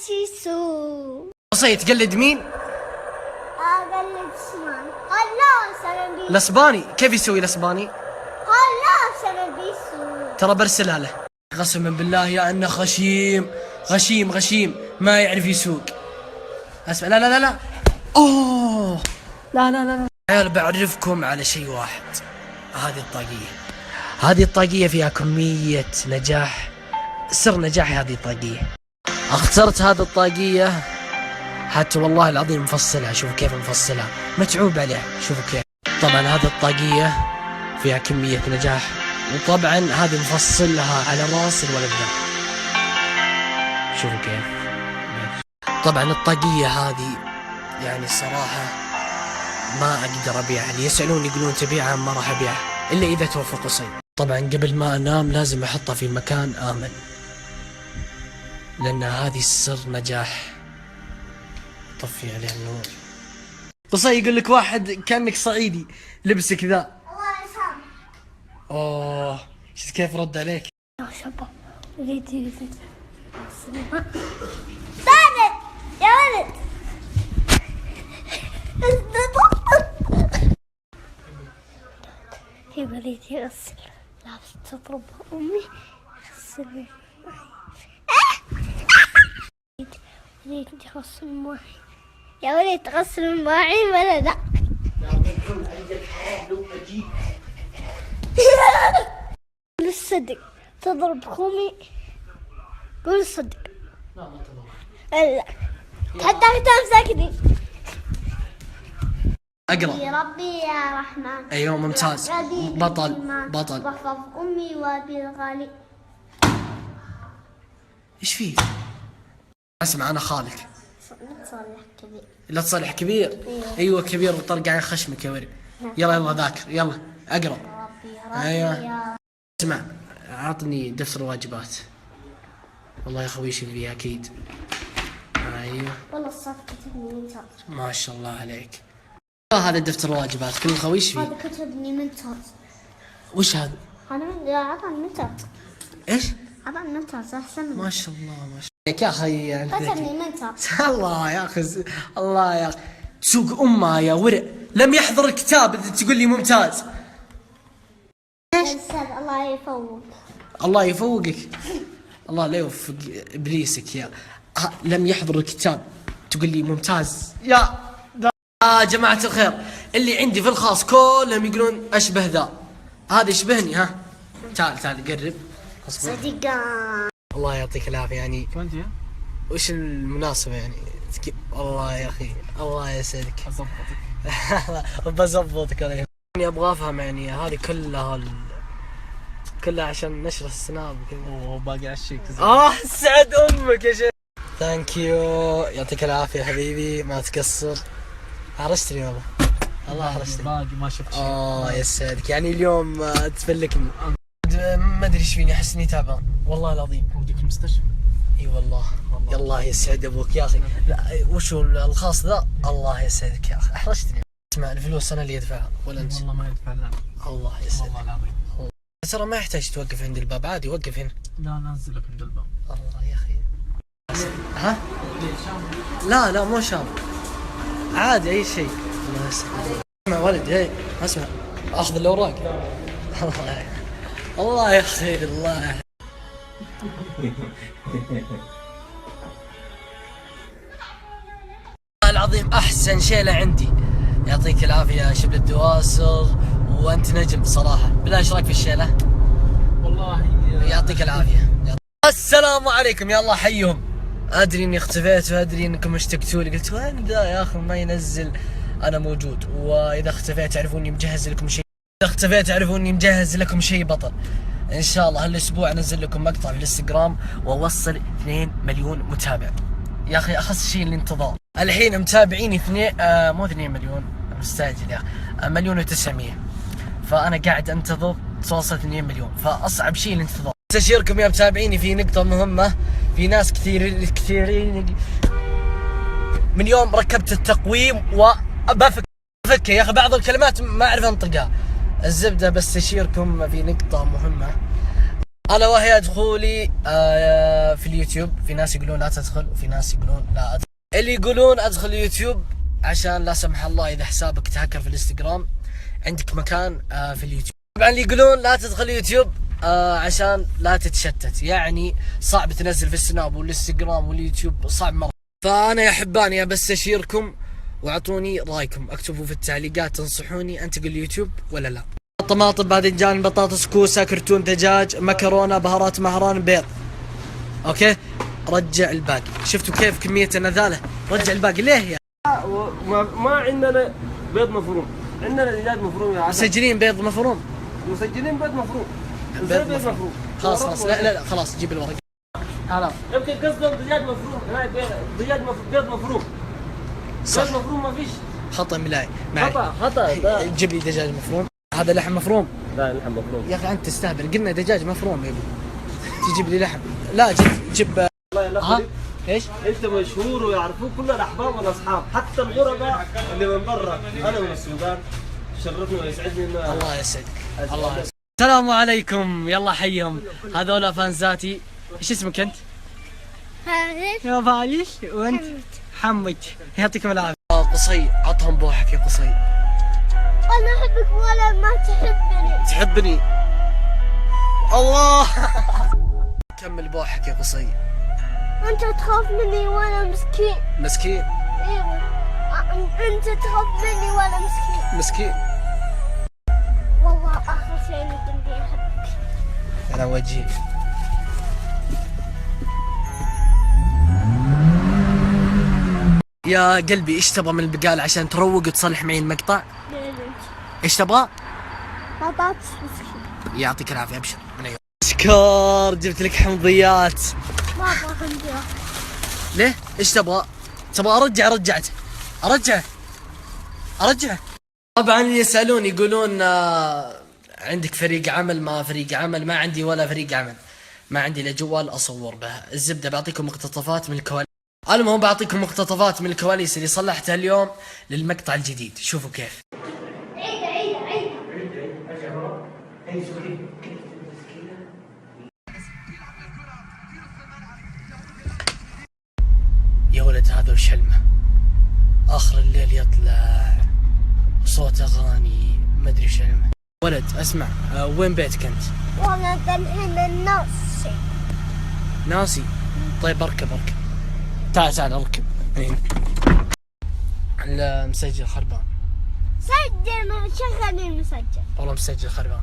سيسو. قصي تقلد مين؟ اقلد سمان. الله سلام بيسو. الاسباني، كيف يسوي الاسباني؟ الله سلام بيسو. ترى برسلها له. قسما بالله يا انه خشيم غشيم غشيم ما يعرف يسوق. اسمع لا لا لا لا. اوه لا لا لا. عيال بعرفكم على شيء واحد. هذه الطاقية فيها كمية نجاح. سر نجاحي هذه الطاقية. اخترت هذه الطاقية حتى والله العظيم مفصلها. شوفوا كيف مفصلها، متعوب عليها. شوفوا كيف. طبعا هذه الطاقية فيها كمية نجاح، وطبعا هذه مفصلها على راس الولد ذا. شوفوا كيف. طبعا الطاقية هذه يعني صراحة ما اقدر ابيعها. اللي يسألون يقولون تبيعها، ما راح ابيعها الا اذا توفى قصي. طبعا قبل ما انام لازم احطها في مكان امن، لان هذه سر نجاح. طفي عليها النور. قصي يقول لك واحد كانك صعيدي لبسك ذا. الله يسامحك. اوه شفت كيف رد عليك؟ يا شباب وليدي ثابت يا ولد. في وليدي يغسل لابس تضرب امي يغسل وليد يغسل الماعين. يا وليد تغسل الماعين ولا لا؟ قول الصدق تضرب خومي. قول الصدق. لا ما تضرب. لا حتى كتاب ساكنين. اقرا. يا ربي يا رحمن. ايوه ممتاز. بطل بطل. واحفظ امي وابي الغالي. ايش فيه؟ اسمع انا خالك. صالح كبير. لا تصلح كبير. ايوه كبير وطرق عن خشمك يا ورد. يلا يلا ذاكر يلا اقرا. يا ربي يا ربي ايوه. يا اسمع عطني دفتر واجبات. والله يا اخوي ايش فيها اكيد. ايوه والله الصف كتبني من تحت. ما شاء الله عليك. هذا دفتر واجبات كل خويش فيه. هذا كتبني من تحت. وش هذا؟ انا من عطاني من تحت. ايش؟ عطاني من تحت احسن مني. ما شاء الله ما شاء الله يا اخي انت كتبني من تحت. الله يا اخي الله يا اخي تسوق امها يا ورع. لم يحضر الكتاب تقول لي ممتاز. يا استاذ الله يفوق. الله يفوقك. الله لا يوفق ابليسك يا لم يحضر الكتاب تقول لي ممتاز يا جماعة الخير. اللي عندي في الخاص كلهم يقولون اشبه ذا. هذا يشبهني. ها تعال قرب. صديقان. الله يعطيك العافية يعني. وش المناسبة يعني؟ والله يا اخي الله يسعدك. بظبطك انا يعني ابغى افهم يعني هذه كلها عشان نشر السناب وكذا. وباقي على الشيك. سعد امك يا شيخ. ثانك يو يعطيك العافيه حبيبي ما تقصر. حرشتني والله. الله حرشتني. باقي ما شفت شيء. يسعدك يعني اليوم تفلكني. ما ادري ايش فيني احس اني تعبان والله العظيم. وديك المستشفى. اي والله. الله يسعد ابوك يا اخي. لا وشو الخاص ذا؟ الله يسعدك يا اخي احرجتني. اسمع الفلوس انا اللي ادفعها ولا انت؟ والله ما يدفع لنا. الله يسعدك. والله العظيم. ترى ما يحتاج توقف عند الباب عادي وقف هنا. لا ننزلك عند الباب. الله يا اخي. ها؟ لا مو شاب عادي اي شيء. الله يسعدك. اسمع ولد اسمع اخذ الاوراق. الله يا اخي الله. العظيم احسن شيله عندي. يعطيك العافيه شبل الدواصل وانت نجم صراحه. بالله ايش رايك في الشيله؟ والله يعطيك العافيه. السلام عليكم يا الله حيهم. ادري اني اختفيت وادري انكم اشتقتوا لي. قلت وين ذا يا اخي ما ينزل. انا موجود واذا اختفيت اعرفوني مجهز لكم شيء. بطل ان شاء الله. هالاسبوع انزل لكم مقطع في الانستغرام واوصل 2 مليون متابع. يا اخي اخس شيء الانتظار. الحين متابعيني مو 2 مليون مستعجل يا اخي 1,900,000. فانا قاعد انتظر توصل 2 مليون. فاصعب شيء الانتظار. استشيركم يا متابعيني في نقطة مهمة. في ناس كثيرين من يوم ركبت التقويم وبفك يا اخي بعض الكلمات ما اعرف انطقها. الزبدة بستشيركم في نقطة مهمة. الا وهي دخولي في اليوتيوب. في ناس يقولون لا تدخل وفي ناس يقولون لا ادخل. اللي يقولون ادخل اليوتيوب عشان لا سمح الله اذا حسابك تهكر في الانستغرام عندك مكان في اليوتيوب. طبعا اللي يقولون لا تدخل اليوتيوب عشان لا تتشتت، يعني صعب تنزل في السناب والانستغرام واليوتيوب صعب مرة. فانا يا حباني بستشيركم واعطوني رايكم، اكتبوا في التعليقات تنصحوني انتقل اليوتيوب ولا لا. طماطم، باذنجان، بطاطس، كوسه، كرتون دجاج، مكرونه، بهارات مهران، بيض. اوكي رجع الباقي. شفتوا كيف كميه النذاله؟ رجع الباقي ليه يا ما عندنا بيض مفروم، عندنا دجاج مفروم يا عسل. مسجلين بيض مفروم؟ مسجلين بيض مفروم. بيض مفروم. خلاص لا خلاص جيب الورق. خلاص يمكن قصدهم دجاج مفروم. لا دجاج بيض مفروم. صح. بيض مفروم ما فيش. خطأ ملاي. خطأ جيب لي دجاج مفروم. هذا لحم مفروم. لا لحم مفروم يا اخي انت تستهبل، قلنا دجاج مفروم يا ابني. تجيب لي لحم. لا جيب والله يا ها ايش؟ انت مشهور ويعرفوك كل الاحباب والاصحاب، حتى الغرباء اللي من برا. انا من السودان، شرفني ويسعدني ان الله يسعدك. الله يسعدك. السلام عليكم، يلا حيهم. هذول فانزاتي. ايش اسمك انت؟ فارس. يا فاليش. وانت؟ حمد. حمد. يعطيكم العافيه. قصي عطهم بوحك يا قصي. انا احبك ولا ما تحبني. تحبني؟ الله. كمل بوحك يا قصي. انت تخاف مني وانا مسكين. مسكين؟ ايوه انت تخاف مني وانا مسكين. مسكين. والله اخر شيء بدي احبك. على وجهي. يا قلبي ايش تبغى من البقال عشان تروق وتصلح معي المقطع؟ ايش تبغى؟ بطاطس مسكين. يعطيك العافيه ابشر. شكر جبت لك حمضيات. ما ابغى خنجر. ليه؟ ايش تبغى؟ تبغى ارجعه. طبعا اللي يسالون يقولون عندك فريق عمل؟ ما فريق عمل، ما عندي ولا فريق عمل. ما عندي الا جوال اصور به. الزبده بعطيكم مقتطفات من الكواليس. المهم بعطيكم مقتطفات من الكواليس اللي صلحتها اليوم للمقطع الجديد. شوفوا كيف. يا ولد هذا وشلمه اخر الليل يطلع صوت اغاني ما ادري شلمه. ولد اسمع، وين بيتك انت؟ وانا الحين ناسي. ناسي؟ طيب اركب. تعال اركب. المسجل خربان. سجل شغل المسجل. والله مسجل خربان.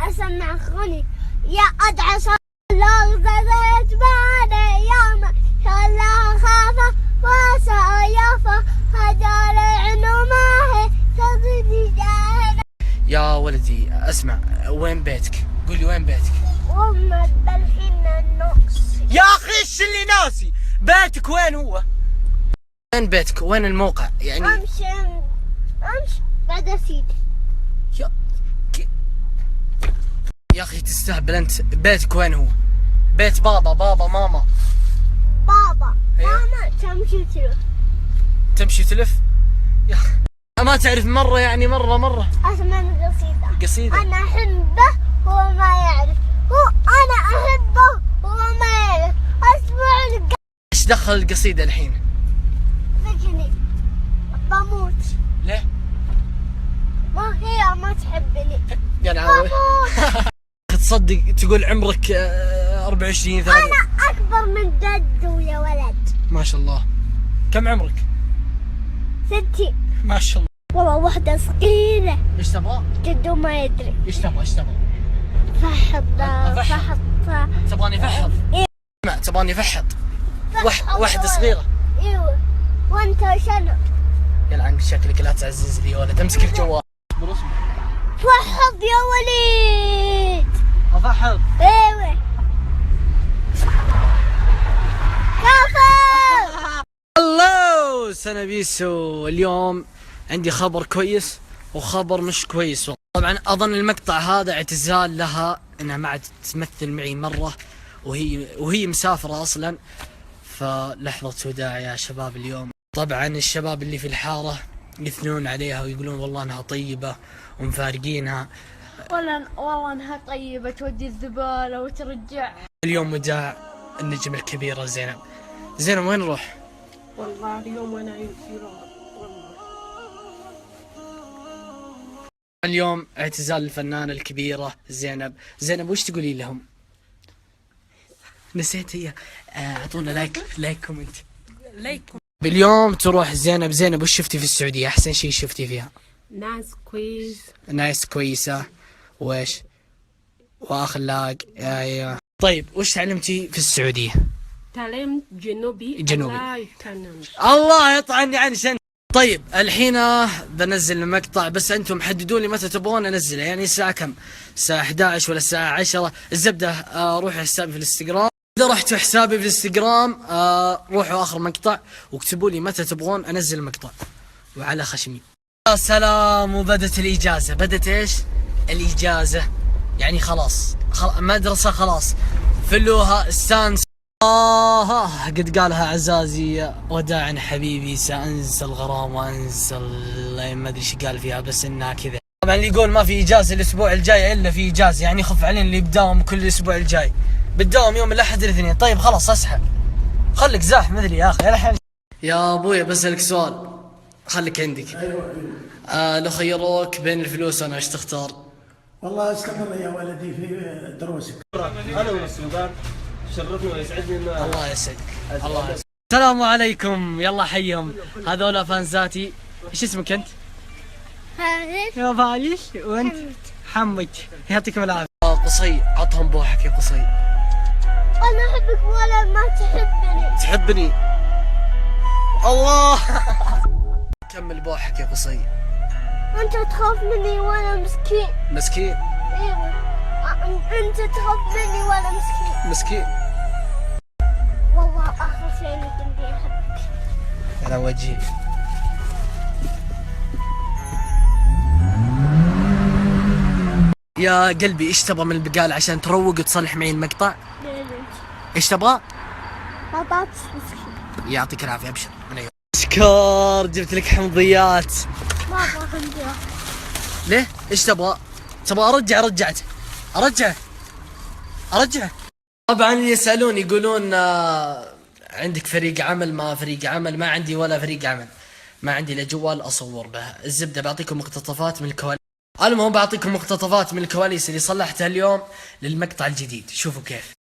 اسمع اغني يا ادعس الله زادت بعد ايام خلا خافه وسيافه هجال عنماه صدري جاهل. يا ولدي اسمع، وين بيتك؟ قولي وين بيتك؟ الحين ناسي. يا اخي ايش اللي ناسي؟ بيتك وين هو؟ وين بيتك؟ وين الموقع يعني؟ امشي بعد اسيدي. يا اخي تستهبل انت. بيتك وين هو؟ بيت بابا ماما. بابا أيوه. ماما تمشي تلف؟ يا ما تعرف مرة يعني مرة اسمع قصيدة. انا احبه هو ما يعرف. انا احبه هو ما يعرف. اسمع ايش دخل القصيدة الحين؟ ذكني بموت. ليه؟ ما هي ما تحبني. يعني تصدق تقول عمرك 24 3؟ انا اكبر من جدو يا ولد. ما شاء الله. كم عمرك؟ 60. ما شاء الله. والله واحدة صغيرة. ايش تبغى؟ جدو ما يدري. ايش تبغى؟ فحط. تبغاني افحط؟ اسمع تبغاني افحط. واحدة صغيرة. ايوه وانت شنو؟ يلعن شكلك لا تعزز لي يا ولد. امسك الجوال. فحط يا وليد. افحط؟ ايوه كفو. الله سنبيسو. اليوم عندي خبر كويس وخبر مش كويس. طبعا اظن المقطع هذا اعتزال لها انها ما عاد تمثل معي مرة وهي مسافرة اصلا. فلحظة وداع يا شباب اليوم. طبعا الشباب اللي في الحارة يثنون عليها ويقولون والله انها طيبة ومفارقينها. والله انها طيبة، تودي الزبالة وترجع. اليوم وداع النجم الكبيرة زينب. زينب وين نروح؟ والله اليوم انا في رمض والله. اليوم اعتزال الفنانة الكبيرة زينب. زينب وش تقولي لهم؟ نسيت هي. اعطونا لايك كومنت. اليوم تروح زينب. زينب وش شفتي في السعودية؟ احسن شيء شفتي فيها؟ ناس كويس. ناس كويسة وإيش؟ وأخلاق. أيوة. طيب وش تعلمتي في السعودية؟ تعلمت جنوبي. جنوبي. الله يفنن. الله يطعني عن شن. طيب الحين بنزل المقطع، بس أنتم حددوا لي متى تبغون أنزله، يعني الساعة كم؟ الساعة 11 ولا الساعة 10؟ الزبدة روحوا حسابي في الانستغرام. إذا رحتوا حسابي في الانستغرام روحوا آخر مقطع واكتبوا لي متى تبغون أنزل المقطع وعلى خشمي. يا سلام. وبدت الإجازة. بدت إيش؟ الإجازة. يعني خلاص مدرسة خلاص فلوها استانس. قد قالها عزازي وداعا حبيبي، سأنسى الغرام وأنسى ما أدري ايش قال فيها، بس إنها كذا. طبعا اللي يقول ما في إجازة الأسبوع الجاي إلا في إجازة، يعني خف علينا اللي بداوم كل الأسبوع الجاي. بتداوم يوم الأحد الاثنين. طيب خلاص أسحب، خليك زاح مثلي يا أخي. يا أبوي بسألك سؤال، خليك عندك. لو خيروك بين الفلوس أنا ايش تختار؟ والله استمر يا ولدي في دروسك. انا من السودان، شرفني ويسعدني ان الله يسعدك. الله يسعدك. السلام عليكم. يلا حيهم. هذولا فانزاتي. ايش اسمك انت؟ فارس. يا فاليش. وانت؟ حمد. يعطيكم العافيه. قصي عطهم بوحك يا قصي. انا احبك ولا ما تحبني. تحبني؟ الله. كمل بوحك يا قصي. انت تخاف مني وانا مسكين. مسكين؟ ايوه انت تخاف مني وانا مسكين. مسكين. والله اخر شيء اني احبك. على وجهي. يا قلبي ايش تبغى من البقال عشان تروق وتصلح معي المقطع؟ ايش تبغى؟ بطاطس مسكين. يعطيك العافيه. ابشر من ايوه. شكر. جبت لك حمضيات. ما ابغى حمضيات. ليه؟ ايش تبغى؟ تبغى ارجع؟ رجعت. ارجع. طبعا يسالون يقولون عندك فريق عمل؟ ما فريق عمل، ما عندي ولا فريق عمل. ما عندي الا جوال اصور به. الزبده بعطيكم مقتطفات من الكواليس. المهم بعطيكم مقتطفات من الكواليس اللي صلحتها اليوم للمقطع الجديد. شوفوا كيف.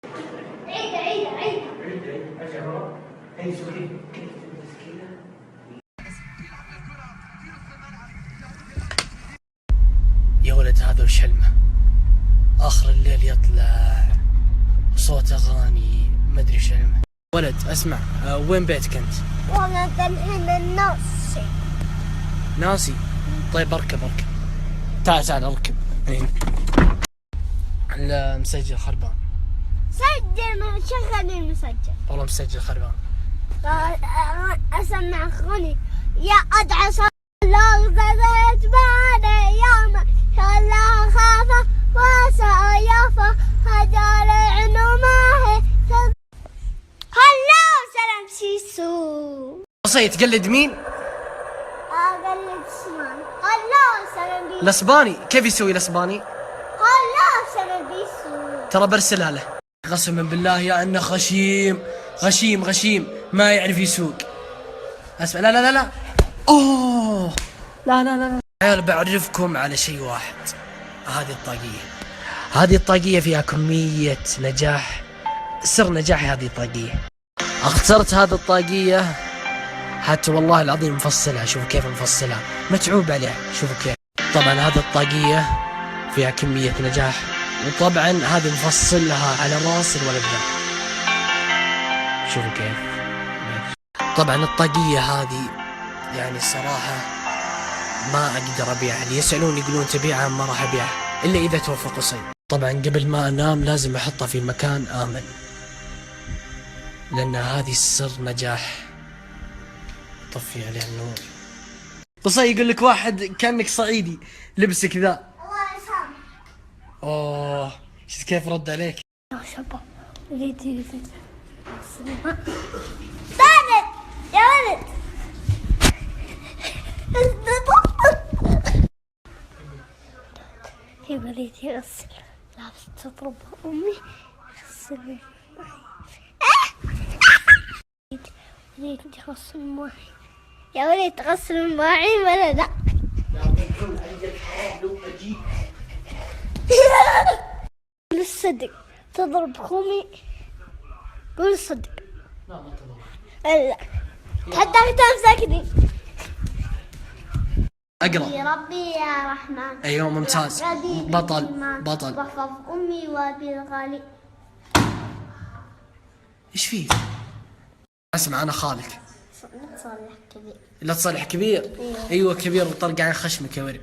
يا ولد هذا وش حلمه؟ آخر الليل يطلع صوت أغاني ما أدري وش حلمه. ولد اسمع، وين بيتك أنت؟ وانا الحين الناصي. ناسي؟ طيب اركب. تعال اركب. المسجل خربان. سجل. شغل المسجل. والله مسجل خربان. اسمع اغني. يا ادعس الله زادت بعد ايام خلا خافه وسيافه هجر عنماه. هلا سلام سيسو. قصي تقلد مين؟ اقلد اسمان. هلا سلام بيسو. الاسباني. كيف يسوي الاسباني؟ هلا سلام بيسو. ترى برسلها له. قسما بالله يا انه غشيم ما يعرف يسوق. اسمع. لا اوه لا عيال بعرفكم على شيء واحد. هذه الطاقية فيها كمية نجاح. سر نجاحي هذه الطاقية. اخترت هذه الطاقية حتى والله العظيم مفصلها. شوفوا كيف مفصلها، متعوب عليها. شوفوا كيف. طبعا هذه الطاقية فيها كمية نجاح، وطبعا هذه مفصلها على راس الولد ذا. شوفوا كيف. طبعا الطاقية هذه يعني الصراحة ما اقدر ابيعها. اللي يسألون يقولون تبيعها، ما راح ابيعها الا اذا توفى قصي. طبعا قبل ما انام لازم احطها في مكان امن، لان هذه سر نجاح. طفي عليها النور. قصي يقول لك واحد كانك صعيدي لبسك ذا. الله يسامحك. اوه شفت كيف رد عليك؟ يا شباب لقيت ثابت يا ولد. وليد يغسل لابس تضرب أمي يغسل وليد يغسل معي. يا وليد تغسل معي ولا لا؟ قول الصدق تضرب خومي. قول الصدق. لا حتى ساكتين. اقرا. يا ربي يا رحمن. ايوه ممتاز. بطل. واحفظ امي وابي الغالي. ايش فيه؟ اسمع انا خالك. نتصالح كبير. لا تصلح كبير. ايوه كبير وطرق عن خشمك يا ورد.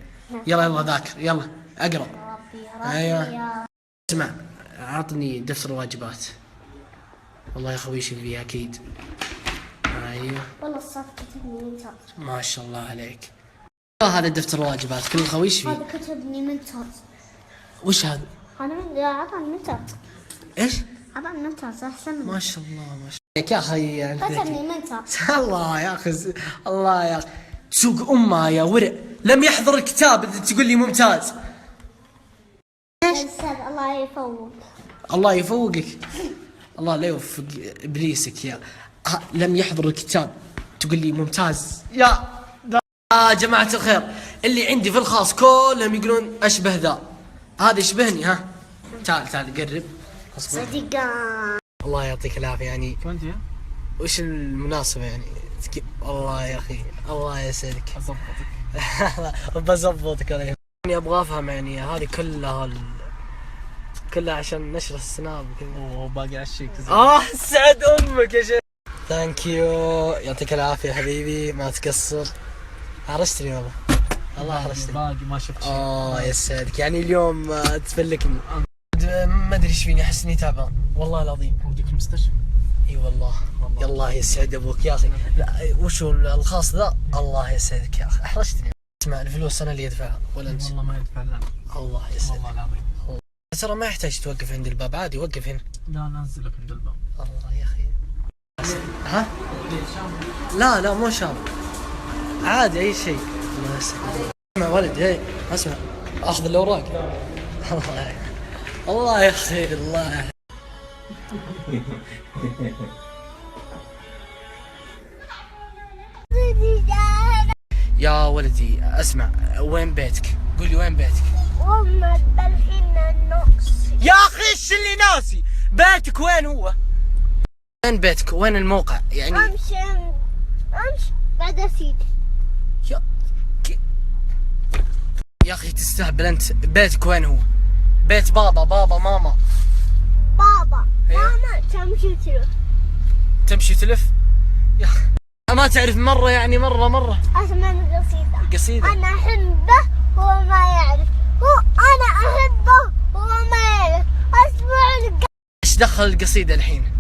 يلا ذاكر يلا اقرا. يا ربي ايوه اسمع عطني دفتر الواجبات. والله يا اخوي شوف فيها اكيد. ايوه والله الصف كتبني من تاج. ما شاء الله عليك. هذا دفتر الواجبات كل الخويش فيه. هذا كتبني من تاج. وش هذا؟ انا من عطاني من تاج. ايش؟ عطاني من تاج احسن مني. ما شاء الله ما شاء الله يا اخي يعني كتبني من تاج. الله يا اخي الله يا اخي سوق امها يا ورع لم يحضر الكتاب تقول لي ممتاز. استاذ الله يفوق. الله يفوقك. الله لا يوفق ابليسك يا لم يحضر الكتاب تقول لي ممتاز يا جماعة الخير اللي عندي في الخاص كلهم يقولون اشبه ذا. هذا يشبهني. ها تعال قرب. صديقان. الله يعطيك العافية يعني كم انت يا؟ وش المناسبة يعني الله يا اخي الله يسعدك. اضبطك. بزبطك يعني ابغى افهم يعني هذه كلها عشان نشر السناب وكذا. وباقي عشيك. سعد امك يا شيخ. ثانك يو يعطيك العافيه حبيبي ما تقصر. هرشتني والله الله هرشتني. باقي ما شفت شيء. يسعدك يعني اليوم تفلكني. ما ادري ايش فيني احس اني تعبان والله العظيم. وديك المستشفى. اي والله. الله يسعد ابوك يا اخي. لا وشو الخاص ذا الله يسعدك يا اخي احرجتني. اسمع الفلوس انا اللي ادفعها ولا انت؟ والله ما يدفع لنا. الله يسعدك. والله العظيم. ترى ما يحتاج توقف عند الباب عادي وقف هنا. لا ننزلك عند الباب. الله يا اخي. ها؟ لا مو شاب عادي اي شيء. الله يسعدك. اسمع ولد هي اسمع اخذ الاوراق. الله يا اخي الله. يا ولدي اسمع وين بيتك؟ قول لي وين بيتك؟ وما بالحين النقص. يا اخي ايش اللي ناسي؟ بيتك وين هو؟ وين بيتك؟ وين الموقع؟ يعني امشي بعد اسيد. يا اخي تستهبل انت. بيتك وين هو؟ بيت بابا ماما. بابا أيوه. ماما تمشي تلف؟ يا اخي ما تعرف مرة يعني مرة اسمع القصيدة. قصيدة. انا احبه هو ما يعرف. انا احبه هو ما يعرف. اسمع ايش دخل القصيدة الحين؟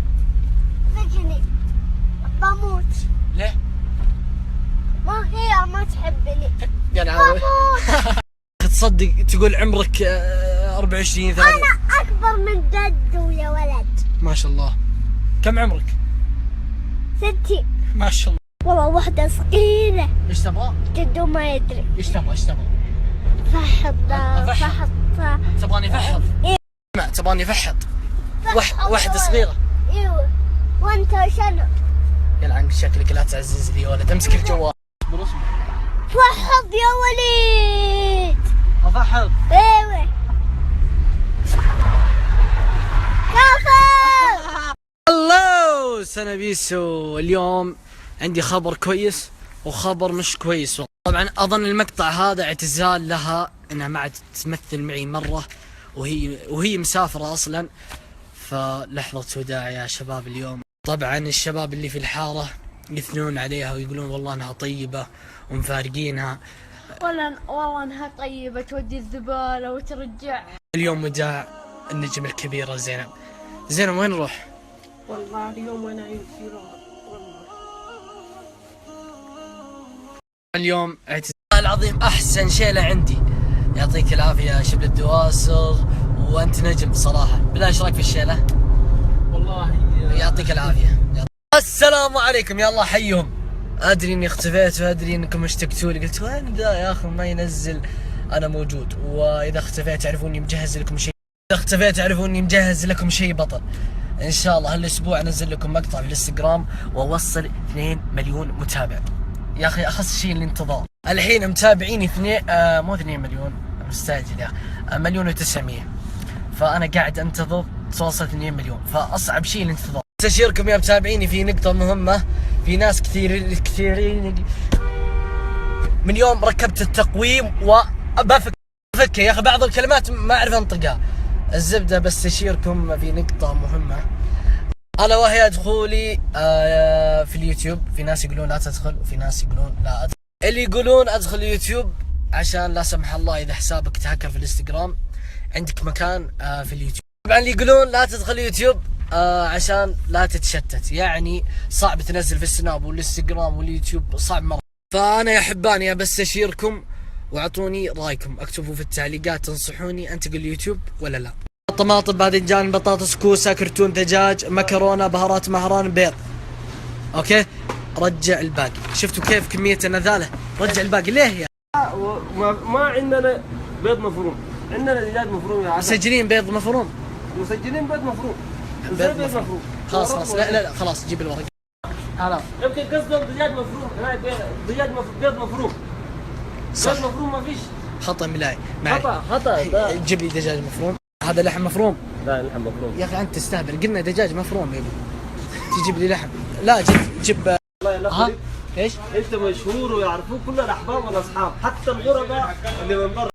سجني بموت. ليه؟ ما هي ما تحبني. يعني بموت. تصدق تقول عمرك 24 3 انا اكبر من جدو يا ولد. ما شاء الله. كم عمرك؟ 60. ما شاء الله. والله واحدة صغيرة. ايش تبغى؟ جدو ما يدري. ايش تبغى؟ فحط. تبغاني افحط؟ إيه. اسمع تبغاني افحط؟ واحدة صغيرة. ايوه وانت شنو؟ يلعن شكلك لا تعزز لي يا ولد. امسك الجوال. فحط يا وليد. افحط. ايوه كفو. هلو سنبيسو. اليوم عندي خبر كويس وخبر مش كويس. طبعا اظن المقطع هذا اعتزال لها انها ما عاد تمثل معي مرة وهي مسافرة اصلا. فلحظة وداع يا شباب اليوم. طبعا الشباب اللي في الحارة يثنون عليها ويقولون والله انها طيبة ومفارقينها. والله انها طيبة تودي الزبالة وترجع. اليوم وداع النجم الكبيرة زينب وين نروح؟ والله اليوم وانا في رمضان. اليوم اعتزال العظيم احسن شيلة عندي. يعطيك العافية شبل الدواسر وانت نجم صراحة. بالله ايش رايك في الشيلة؟ والله يعطيك العافية. السلام عليكم يا الله حيهم. ادري اني اختفيت وادري انكم اشتقتوا لي. قلت وين ذا يا اخي ما ينزل انا موجود، واذا اختفيت اعرفوا اني مجهز لكم شيء، اذا اختفيت اعرفوا اني مجهز لكم شيء بطل. ان شاء الله هالاسبوع انزل لكم مقطع في الانستغرام واوصل 2 مليون متابع. يا اخي اخس شيء الانتظار. الحين متابعيني مو 2 مليون، مستعجل يا اخي، 1,900,000. فانا قاعد انتظر توصل 2 مليون، فاصعب شيء الانتظار. استشيركم يا متابعيني في نقطة مهمة. في ناس كثيرين من يوم ركبت التقويم وبفك يا اخي بعض الكلمات ما اعرف انطقها. الزبدة بستشيركم في نقطة مهمة، الا وهي دخولي في اليوتيوب. في ناس يقولون لا تدخل، وفي ناس يقولون لا ادخل. اللي يقولون ادخل اليوتيوب عشان لا سمح الله اذا حسابك تهكر في الانستغرام عندك مكان في اليوتيوب. طبعا اللي يقولون لا تدخل اليوتيوب عشان لا تتشتت، يعني صعب تنزل في السناب والانستغرام واليوتيوب، صعب مرة. فانا يا حباني بستشيركم واعطوني رايكم، اكتبوا في التعليقات تنصحوني انتقل اليوتيوب ولا لا. طماطم، باذنجان، بطاطس، كوسه، كرتون دجاج، مكرونه، بهارات مهران، بيض. اوكي رجع الباقي. شفتوا كيف كميه النذاله؟ رجع الباقي ليه يا ما عندنا بيض مفروم، عندنا دجاج مفروم يا عسل. مسجلين بيض مفروم؟ مسجلين بيض مفروم. بيض مفروم. خلاص لا خلاص جيب الورق. خلاص يمكن قصدهم دجاج مفروم. هاي بيض مفروم. صح. بيض مفروم ما فيش. خطأ ملاي معي. خطأ جيب لي دجاج مفروم. هذا لحم مفروم. لا لحم مفروم يا اخي انت تستهبل، قلنا دجاج مفروم يا ابني. تجيب لي لحم؟ لا جيب الله يلخبطك. ايش؟ انت مشهور ويعرفوك كل الاحباب والاصحاب، حتى الغرباء اللي من برا